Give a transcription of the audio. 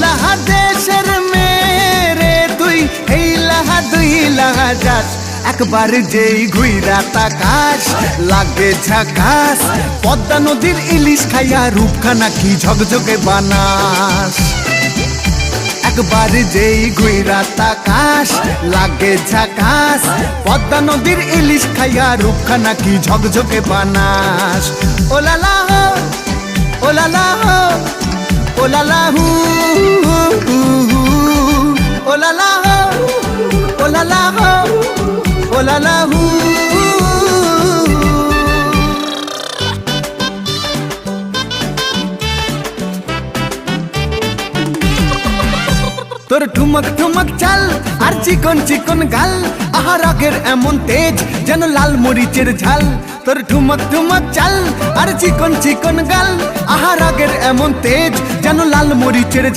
লাহা দেশের মেরে তুই এই লাহা দুই লাহা যাস একবার যেই ঘুইরা তাকাস লাগে ঝাকাস পদ্মা নদীর ইলিশ খাইয়া রূপখানা কি ঝকঝকে বানাস একবার যেই ঘুইরা তাকাস লাগে ঝাকাস পদ্মা নদীর ইলিশ খাইয়া রূপখানা কি ঝকঝকে বানাস ওলালা হো ওলালা হো ওলালা হু ওলালা হো ওলালা হো ওলালা হু তোর ঠুমক ঠুমক চাল আর চিকন চিকন গাল আহা রাগের এমন তেজ যেন লাল মরিচের ঝাল তোর ঠুমক ঠুমক চাল আর চিকন চিকন গাল আহা রাগের এমন তেজ যেন লাল মরিচের ঝাল